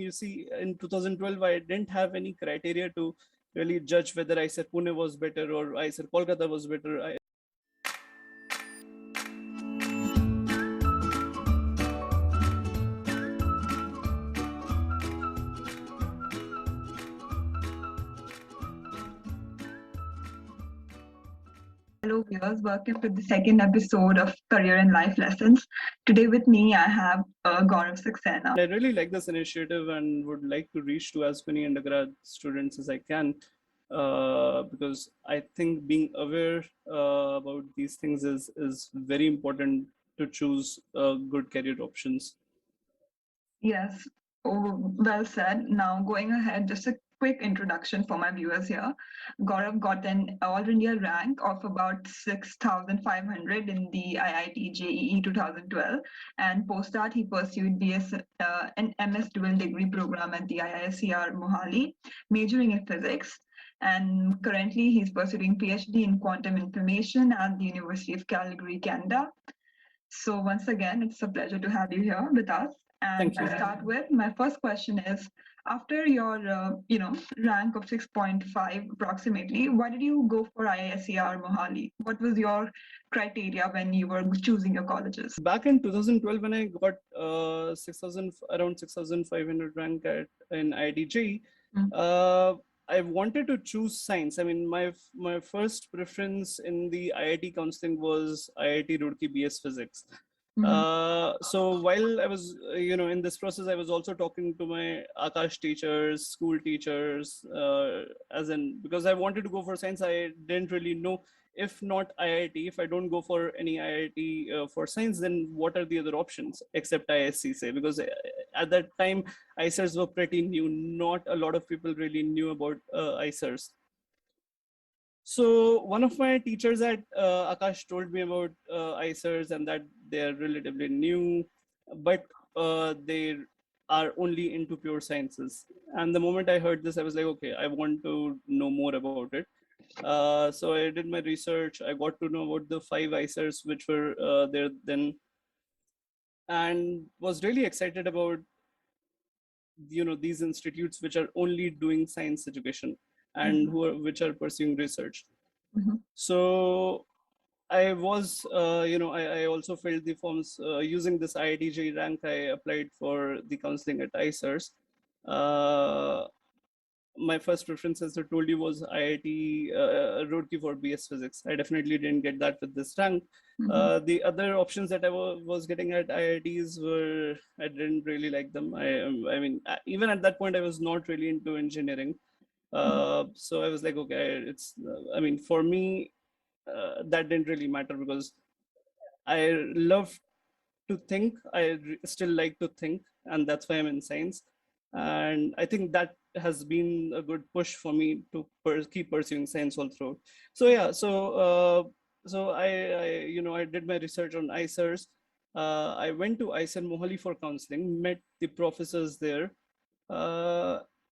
You see, in 2012, I didn't have any criteria to really judge whether ICER Pune was better or ICER Kolkata was better. Hello, viewers. Welcome to the second episode of Career and Life Lessons. Today with me, I have Gaurav Saxena. I really like this initiative and would like to reach to as many undergrad students as I can, because I think being aware about these things is very important to choose good career options. Yes, well said. Now, going ahead, just a quick introduction for my viewers here. Gaurav got an All India rank of about 6,500 in the IIT JEE 2012, and post that, he pursued an MS dual degree program at the IISER Mohali, majoring in physics. And currently, he's pursuing PhD in quantum information at the University of Calgary, Canada. So once again, it's a pleasure to have you here with us. And Thank you. to start with, my first question is: after your, rank of 6.5 approximately, why did you go for IISER Mohali? What was your criteria when you were choosing your colleges? Back in 2012, when I got 6,500 rank in IIT, I wanted to choose science. I mean, my first preference in the IIT counseling was IIT Roorkee BS Physics. So while I was, in this process, I was also talking to my Akash teachers, school teachers, because I wanted to go for science. I didn't really know, if not IIT, if I don't go for any IIT for science, then what are the other options except ISC, say? Because at that time, ICERs were pretty new. Not a lot of people really knew about ICERs. So one of my teachers at Akash told me about ICERs and that they're relatively new, but they are only into pure sciences. And the moment I heard this, I was like, okay, I want to know more about it. So I did my research. I got to know about the 5 ICERs which were there then, and was really excited about these institutes which are only doing science education and which are pursuing research. So I was, I also filled the forms using this IITJ rank. I applied for the counseling at ICERs. My first preference, as I told you, was IIT Roorkee for BS Physics. I definitely didn't get that with this rank. The other options that I was getting at IITs I didn't really like them. I mean, even at that point, I was not really into engineering. So I was like, okay, for me, that didn't really matter because I love to think. I still like to think, and that's why I'm in science. And I think that has been a good push for me to keep pursuing science all through. So yeah, so I did my research on ICERs. I went to ICER Mohali for counseling, met the professors there.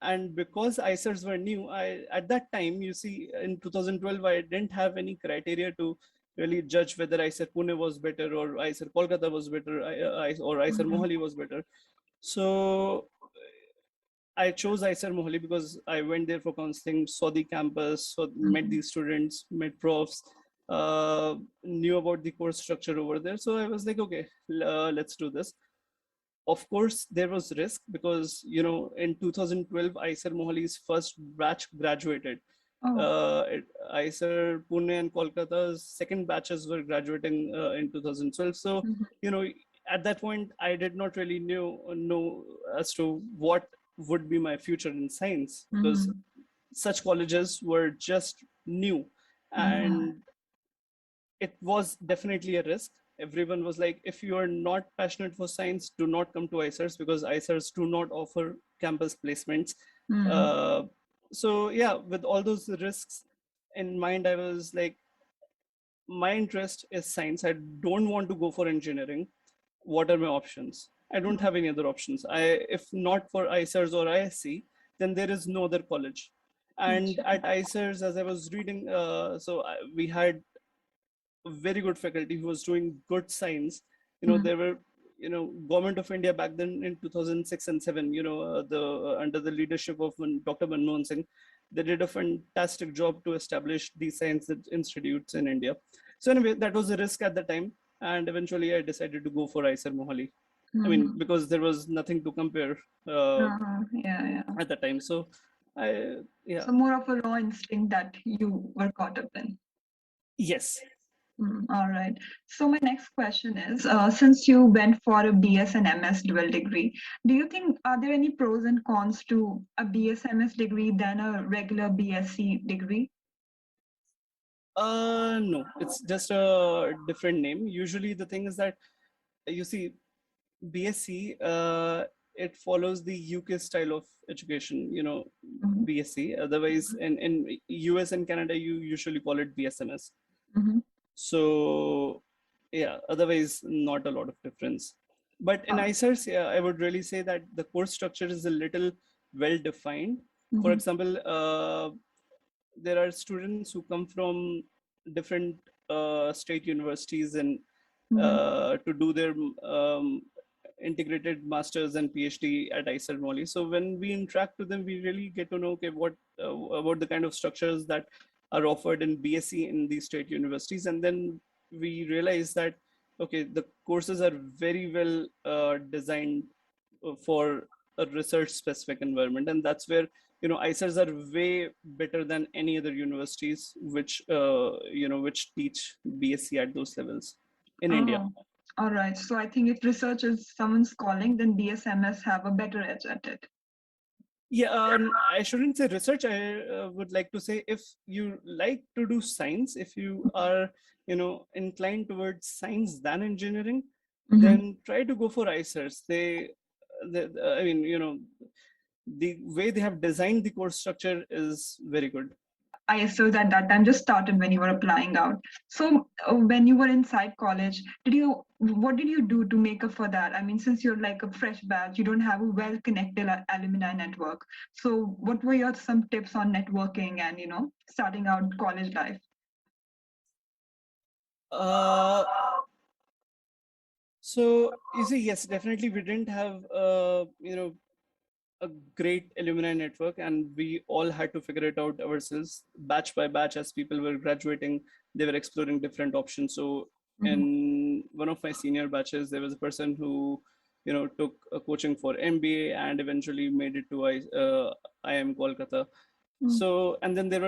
And because ICERs were new, at that time, you see, in 2012, I didn't have any criteria to really judge whether ICER Pune was better or ICER Kolkata was better, or ICER Mohali was better. So I chose ICER Mohali because I went there for counseling, saw the campus, met the students, met profs, knew about the course structure over there. So I was like, okay, let's do this. Of course, there was risk because, in 2012, ICER Mohali's first batch graduated. ICER Pune and Kolkata's second batches were graduating in 2012. So, at that point, I did not really know as to what would be my future in science because such colleges were just new, and it was definitely a risk. Everyone was like, if you are not passionate for science, do not come to ICERs because ICERs do not offer campus placements. So yeah, with all those risks in mind, I was like, my interest is science. I don't want to go for engineering. What are my options? I don't have any other options. If not for ICERs or ISC, then there is no other college. And at ICERs, as I was reading, we had very good faculty who was doing good science. There were government of India back then in 2006 and 7, the under the leadership of Dr. Manmohan Singh, they did a fantastic job to establish these science institutes in India. So anyway, that was a risk at the time, and eventually I decided to go for IISER Mohali. I mean, because there was nothing to compare Yeah. at the time. So yeah. So more of a raw instinct that you were caught up in. Yes. All right. So my next question is, since you went for a BS and MS dual degree, do you think are there any pros and cons to a BS MS degree than a regular BSc degree? No, it's just a different name. Usually the thing is that you see BSc, it follows the UK style of education, BSc. Otherwise, in US and Canada, you usually call it BSMS. So, yeah, otherwise, not a lot of difference. But in ICERs, yeah, I would really say that the course structure is a little well defined. For example, there are students who come from different state universities and to do their integrated masters and PhD at ICER Molly. So when we interact with them, we really get to know, okay, what about the kind of structures that are offered in BSc in these state universities, and then we realize that okay, the courses are very well designed for a research specific environment, and that's where ICERs are way better than any other universities which which teach BSc at those levels in India. All right. So I think if research is someone's calling, then BSMS have a better edge at it. Yeah, I shouldn't say research. I would like to say if you like to do science, if you are inclined towards science than engineering, then try to go for ICERs. I mean, the way they have designed the course structure is very good. ISOs at that time just started when you were applying out. So when you were inside college, what did you do to make up for that? I mean, since you're like a fresh batch, you don't have a well-connected alumni network. So what were your some tips on networking and starting out college life? So you see, yes, definitely we didn't have a great alumni network, and we all had to figure it out ourselves batch by batch. As people were graduating, they were exploring different options. So in one of my senior batches, there was a person who took a coaching for MBA and eventually made it to IIM Kolkata. So, and then there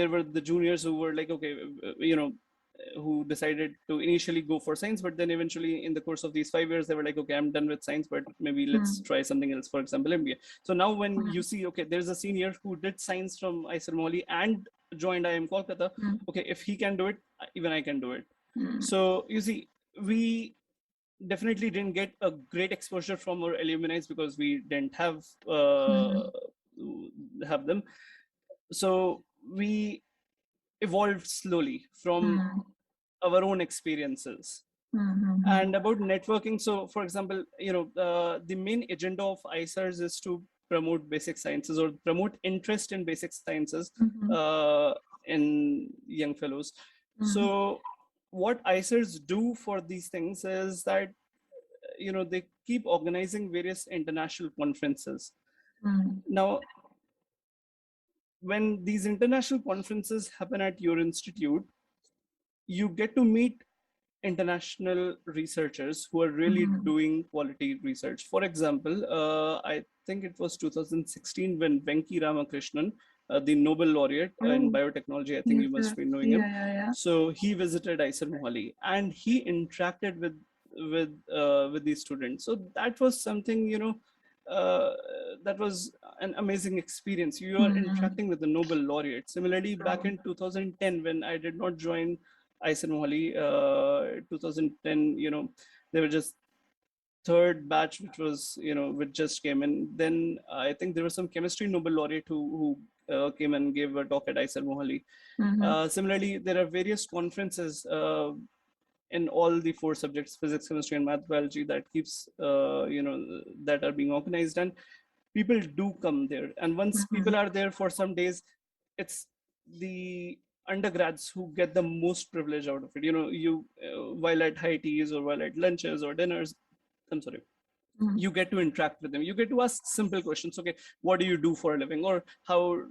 were the juniors who were like, okay, who decided to initially go for science, but then eventually in the course of these 5 years, they were like, okay, I'm done with science, but maybe let's try something else, for example, MBA. So now when you see, okay, there's a senior who did science from IISER Mohali and joined IIM Kolkata, okay, if he can do it, even I can do it. So you see, we definitely didn't get a great exposure from our alumni because we didn't have them. So we evolved slowly from our own experiences. And about networking, so for example, the main agenda of ICERs is to promote basic sciences or promote interest in basic sciences in young fellows. So what ICERs do for these things is that they keep organizing various international conferences. Now, when these international conferences happen at your institute, you get to meet international researchers who are really doing quality research. For example, I think it was 2016 when Venki Ramakrishnan, the Nobel laureate in biotechnology, I think you must be knowing him. Yeah. So he visited IISER Mohali and he interacted with these students. So that was something, that was an amazing experience. You are interacting with the Nobel laureate. Similarly, back in 2010, when I did not join IISER Mohali, 2010, they were just third batch, which was, which just came in. Then I think there was some chemistry Nobel laureate who came and gave a talk at IISER Mohali. Similarly, there are various conferences in all the 4 subjects, physics, chemistry, and math, biology, that keeps, that are being organized, and people do come there. And once people are there for some days, it's the undergrads who get the most privilege out of it. While at high teas or while at lunches or dinners, I'm sorry, you get to interact with them, you get to ask simple questions. Okay, what do you do for a living, or how,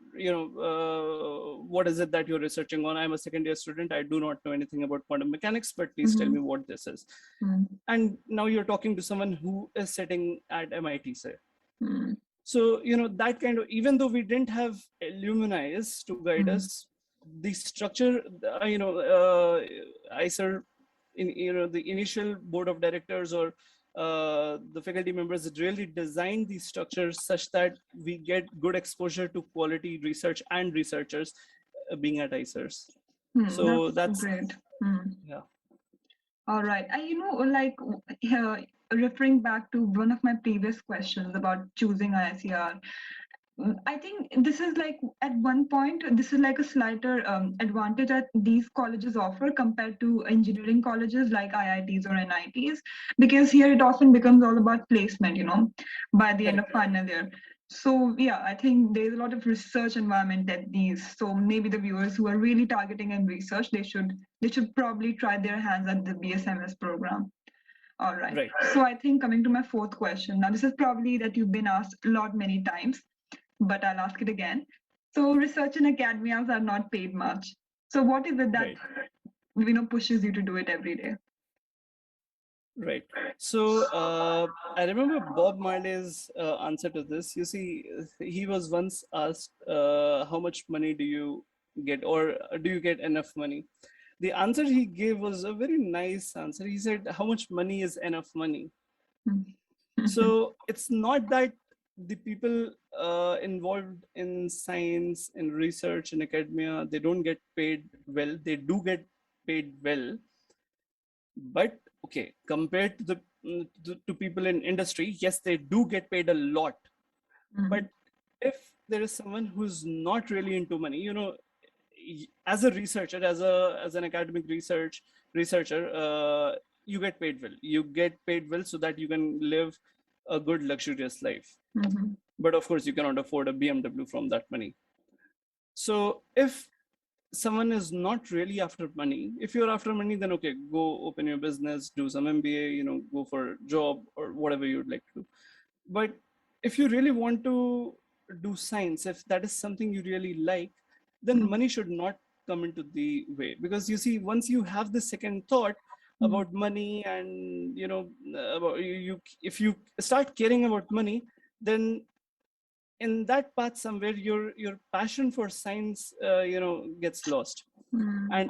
what is it that you're researching on? I'm a second year student, I do not know anything about quantum mechanics, but please tell me what this is. And now you're talking to someone who is sitting at MIT, say. So that kind of, even though we didn't have alumni to guide us, the structure, ICER, in the initial board of directors or the faculty members really designed these structures such that we get good exposure to quality research and researchers being at ICERs. So that's great. Yeah. All right. Referring back to one of my previous questions about choosing ICR, I think this is like, at one point, this is like a slighter advantage that these colleges offer compared to engineering colleges like IITs or NITs, because here it often becomes all about placement, by the end of final year. So yeah, I think there's a lot of research environment at these. So maybe the viewers who are really targeting in research, they should probably try their hands at the BSMS program. All right. So I think coming to my fourth question, now this is probably that you've been asked a lot many times, but I'll ask it again. So research in academias are not paid much. So what is it that pushes you to do it every day? Right. So I remember Bob Marley's answer to this. You see, he was once asked, how much money do you get, or do you get enough money? The answer he gave was a very nice answer. He said, how much money is enough money? So it's not that the people involved in science, in research, in academia, they don't get paid well. They do get paid well. But okay, compared to to people in industry, yes, they do get paid a lot. But if there is someone who's not really into money, as a researcher, as an academic researcher, you get paid well. You get paid well so that you can live a good luxurious life. But of course, you cannot afford a BMW from that money. So if someone is not really after money, if you're after money, then okay, go open your business, do some MBA, go for a job or whatever you'd like to do. But if you really want to do science, if that is something you really like, then money should not come into the way. Because you see, once you have the second thought about money, and about you if you start caring about money, then in that path somewhere your passion for science gets lost. And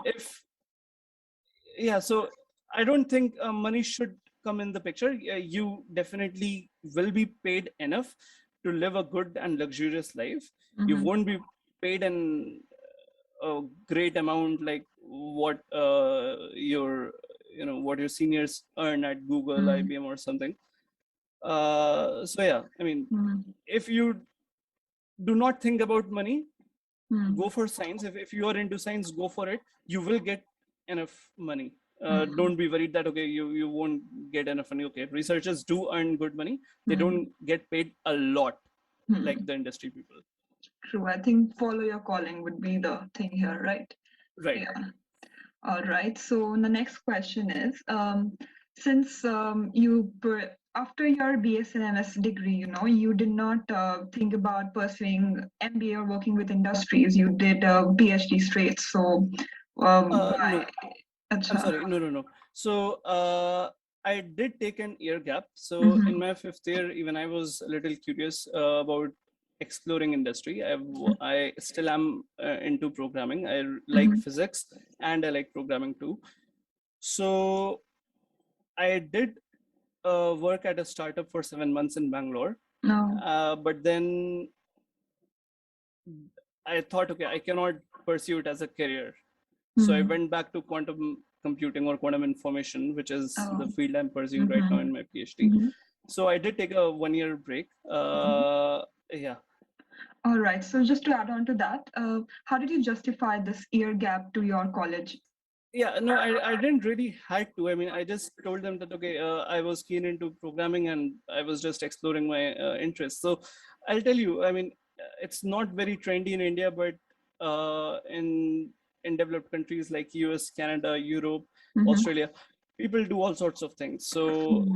so I don't think money should come in the picture. You definitely will be paid enough to live a good and luxurious life. You won't be paid in a great amount like what what your seniors earn at Google, IBM or something. So yeah, I mean, if you do not think about money, go for science. If you are into science, go for it. You will get enough money. Don't be worried that okay, you won't get enough money. Okay, researchers do earn good money. They don't get paid a lot like the industry people. True. I think follow your calling would be the thing here, right? Right. Yeah. All right. So the next question is, since after your BS and MS degree, you did not think about pursuing MBA or working with industries. You did a PhD straight. So why? No. I'm sorry. No. So I did take an year gap. So in my 5th year, even I was a little curious about exploring industry. I still am into programming. I like physics and I like programming too. So I did work at a startup for 7 months in Bangalore. But then I thought, okay, I cannot pursue it as a career. So I went back to quantum computing or quantum information, which is the field I'm pursuing right now in my PhD. So I did take a 1-year break. Yeah. All right. So just to add on to that, how did you justify this year gap to your college? Yeah, no, I didn't really had to. I mean, I just told them that, okay, I was keen into programming and I was just exploring my interests. So I'll tell you, I mean, it's not very trendy in India, but in developed countries like US, Canada, Europe, Australia, people do all sorts of things. So,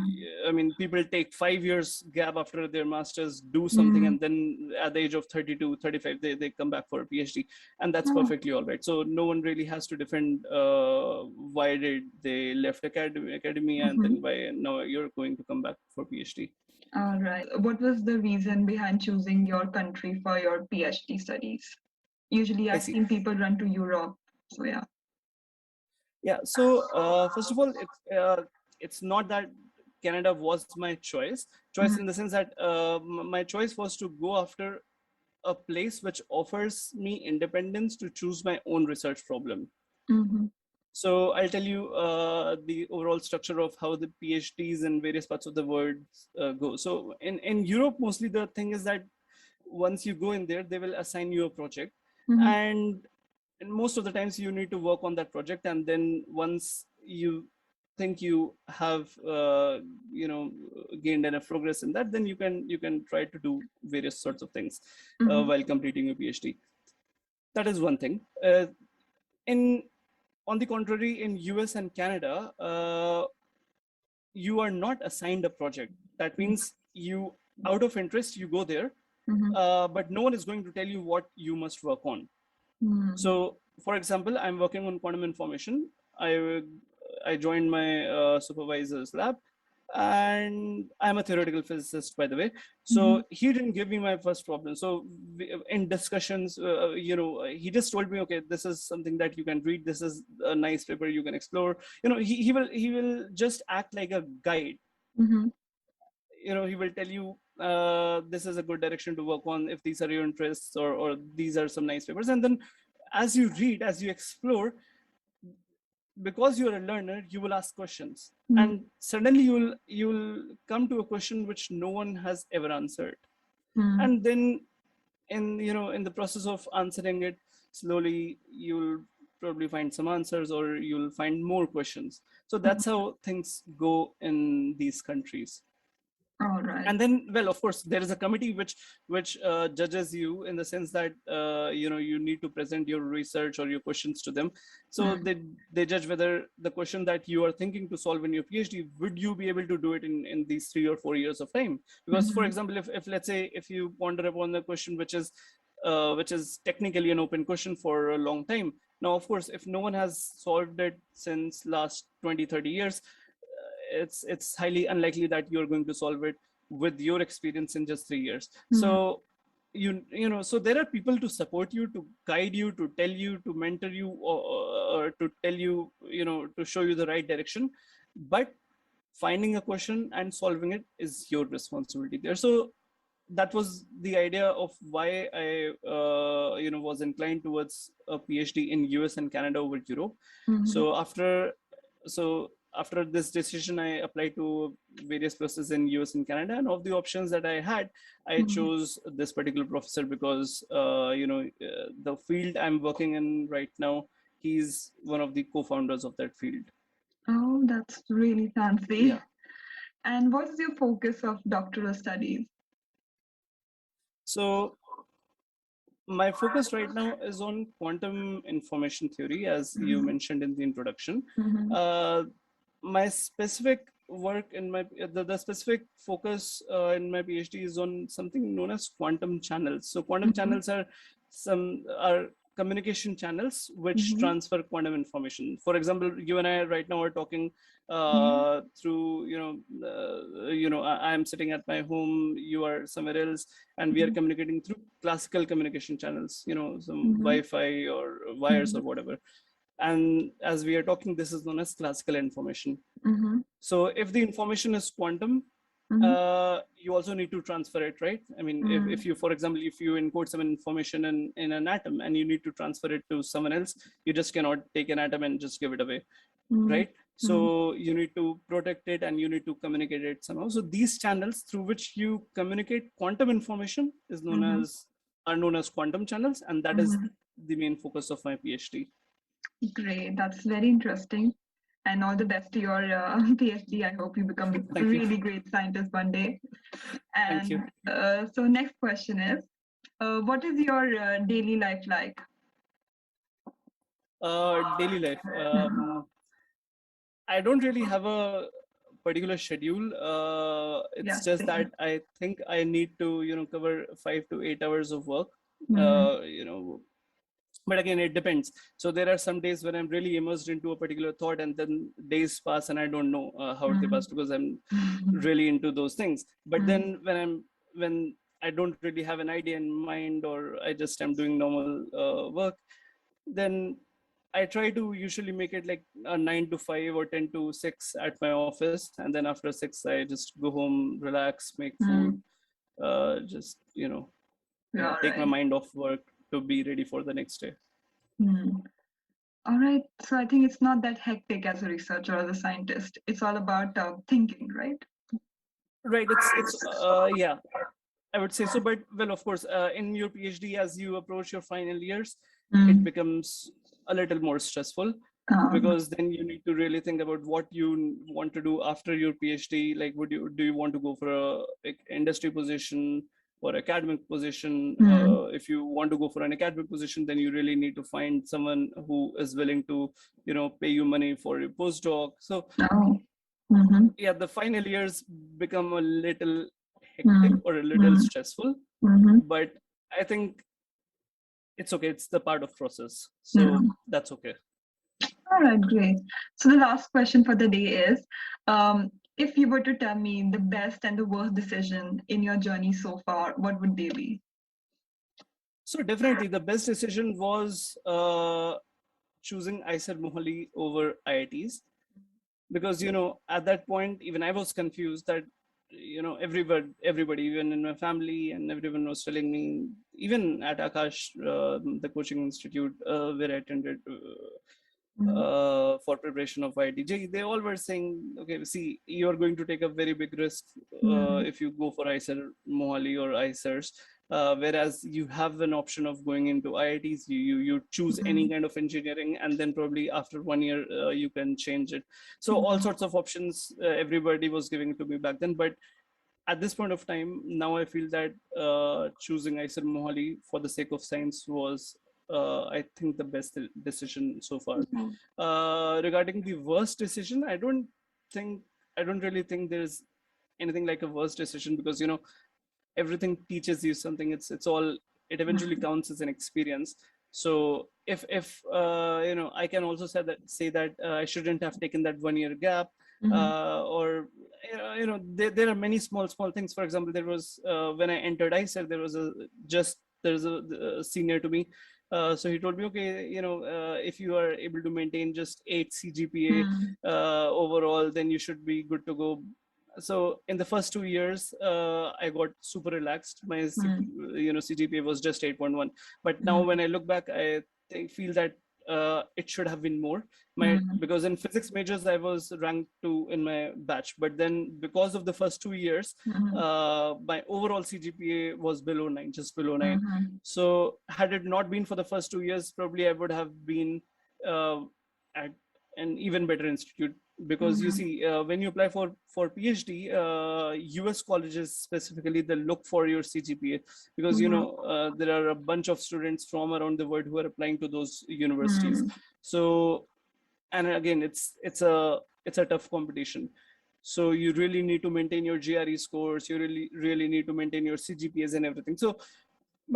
I mean, people take 5 years gap after their masters, do something, and then at the age of 32, 35, they come back for a PhD, and that's perfectly all right. So no one really has to defend why did they left academia and then why now you're going to come back for PhD. All right. What was the reason behind choosing your country for your PhD studies? Usually, I I've see. seen people run to Europe. So yeah. Yeah. So first of all, it's not that Canada was my choice. Choice in the sense that my choice was to go after a place which offers me independence to choose my own research problem. Mm-hmm. So I'll tell you the overall structure of how the PhDs in various parts of the world go. So in Europe, mostly the thing is that once you go in there, they will assign you a project, and most of the times you need to work on that project, and then once you think you have gained enough progress in that, then you can try to do various sorts of things while completing your PhD. That is one thing. In On the contrary, in US and Canada, you are not assigned a project. That means you, out of interest, you go there, but no one is going to tell you what you must work on. So, for example, I'm working on quantum information. I joined my supervisor's lab, and I'm a theoretical physicist, by the way. So he didn't give me my first problem. So in discussions, he just told me, okay, this is something that you can read. This is a nice paper you can explore. He will just act like a guide. He will tell you this is a good direction to work on if these are your interests, or these are some nice papers. And then as you read, as you explore, because you're a learner, you will ask questions, and suddenly you'll come to a question which no one has ever answered. And then in the process of answering it, slowly you'll probably find some answers, or you'll find more questions. So that's how things go in these countries. All right. And then, well, of course, there is a committee which judges you, in the sense that you need to present your research or your questions to them. So they judge whether the question that you are thinking to solve in your PhD, would you be able to do it in these 3 or 4 years of time. Because, for example, if let's say if you ponder upon the question which is technically an open question for a long time, now of course, if no one has solved it since last 20-30 years, it's highly unlikely that you're going to solve it with your experience in just 3 years. So so there are people to support you, to guide you, to tell you, to mentor you, or to tell you, to show you the right direction. But finding a question and solving it is your responsibility there. So that was the idea of why I was inclined towards a PhD in US and Canada over Europe. So after this decision, I applied to various places in US and Canada, and of the options that I had, I chose this particular professor because the field I'm working in right now, he's one of the co-founders of that field. Oh, that's really fancy. Yeah. And what's your focus of doctoral studies? So my focus right now is on quantum information theory, as you mentioned in the introduction. My specific work in the specific focus in my PhD is on something known as quantum channels. So quantum channels are communication channels which transfer quantum information. For example, you and I right now are talking through I am sitting at my home, you are somewhere else, and we are communicating through classical communication channels, some Wi-Fi or wires or whatever. And as we are talking, this is known as classical information. So if the information is quantum, you also need to transfer it, right? I mean, if you, for example, if you encode some information in an atom and you need to transfer it to someone else, you just cannot take an atom and just give it away, right? So you need to protect it and you need to communicate it somehow. So these channels through which you communicate quantum information are known as quantum channels, and that is the main focus of my PhD. Great, that's very interesting. And all the best to your PhD. I hope you become a really great scientist one day. And Thank you. So next question is, what is your daily life like? Daily life. I don't really have a particular schedule. It's Yeah, just that same. I think I need to, cover 5 to 8 hours of work. Mm, But again, it depends. So there are some days when I'm really immersed into a particular thought, and then days pass and I don't know how they mm, pass because I'm mm, really into those things. But mm, then when I don't really have an idea in mind, or I just am doing normal work, then I try to usually make it like a 9 to 5 or 10 to 6 at my office, and then after 6, I just go home, relax, make food, mm. just Yeah, take my right. mind off work to be ready for the next day. Mm. All right. So I think it's not that hectic as a researcher or as a scientist. It's all about thinking, right? Right. It's yeah, I would say so. But well, of course, in your PhD, as you approach your final years, it Mm. becomes a little more stressful Um, because then you need to really think about what you want to do after your PhD. Like, do you want to go for a like, industry position or academic position? mm. If you want to go for an academic position, then you really need to find someone who is willing to, pay you money for your postdoc. So Oh. Mm-hmm. yeah, the final years become a little hectic Mm. or a little Mm. stressful, Mm-hmm. but I think it's okay. It's the part of process, Yeah. so that's okay. All right, great. So the last question for the day is, if you were to tell me the best and the worst decision in your journey so far, what would they be? So definitely the best decision was choosing ICER Mohali over IITs, because at that point even I was confused that everybody, even in my family and everyone, was telling me, even at Akash, the coaching institute where I attended Mm. for preparation of IIT, they all were saying, okay, see, you are going to take a very big risk Mm. if you go for ICER Mohali or ICERs. Whereas you have an option of going into IITs, you choose any Mm. kind of engineering, and then probably after 1 year you can change it. So all Mm. sorts of options everybody was giving to me back then. But at this point of time, now I feel that choosing ICER Mohali for the sake of science was, I think, the best decision so far. Mm. Regarding the worst decision, think, I don't really think there's anything like a worst decision, because everything teaches you something. It's all, it eventually counts as an experience. So if I can also say that I shouldn't have taken that 1 year gap, Mhm. or there are many small things. For example, there was when I entered ICER, there's a senior to me. So he told me, okay, if you are able to maintain just 8 CGPA Mm. overall, then you should be good to go. So in the first 2 years, I got super relaxed. My Mm. CGPA was just 8.1. But now Mm. when I look back, feel that it should have been more. Mm. Because in physics majors I was ranked 2 in my batch, but then because of the first 2 years, Mhm. my overall CGPA was below 9, just below 9. Mhm. So had it not been for the first 2 years, probably I would have been uh, at an even better institute. Because you Mhm. see, when you apply for PhD, US colleges specifically, they look for your CGPA, because Mhm. there are a bunch of students from around the world who are applying to those universities. Mm. So, and again, it's a tough competition. So you really need to maintain your GRE scores. You really need to maintain your CGPAs and everything. So,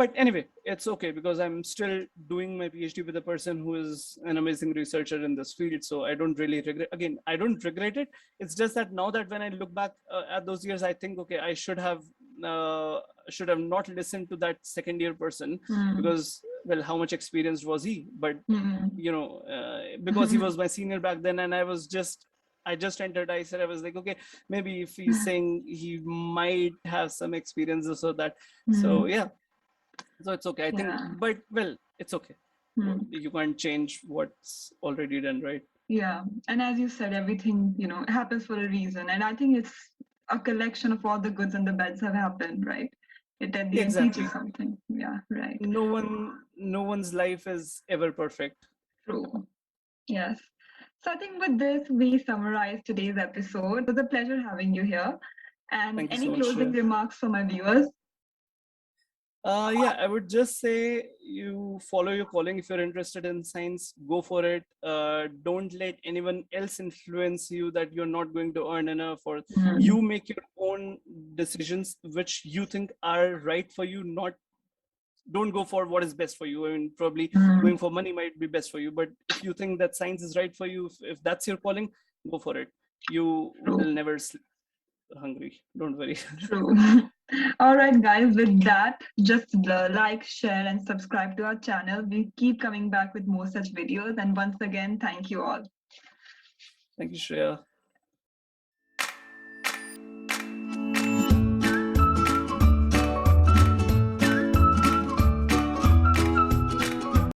but anyway, it's okay, because I'm still doing my PhD with a person who is an amazing researcher in this field. So I don't really regret. Again, I don't regret it. It's just that now that when I look back at those years, I think, okay, I uh, should have not listened to that second year person, Mm. because, well, how much experienced was he? But Mm. because he was my senior back then, and I just entered ICER, I was like, okay, maybe if he's saying he might have some experiences or that. So Mm. yeah, so it's okay, I think. Yeah. But well, it's okay. Mm. You can't change what's already done, right? Yeah. And as you said, everything, happens for a reason. And I think it's a collection of all the goods and the bads have happened, right? It at the end teaches Exactly. something. Yeah, right. No one's life is ever perfect. True. Yes. So I think with this, we summarize today's episode. It was a pleasure having you here. And Thank you so any much, closing Shreya. remarks for my viewers? Yeah, I would just say you follow your calling. If you're interested in science, go for it. Don't let anyone else influence you that you're not going to earn enough, or you make your own decisions which you think are right for you. Not Don't go for what is best for you. I mean, probably going for money might be best for you, but if you think that science is right for you, if that's your calling, go for it. You will never sleep hungry. Don't worry. True. All right, guys, with that, just like, share, and subscribe to our channel. We keep coming back with more such videos. And once again, thank you all. Thank you, Shreya.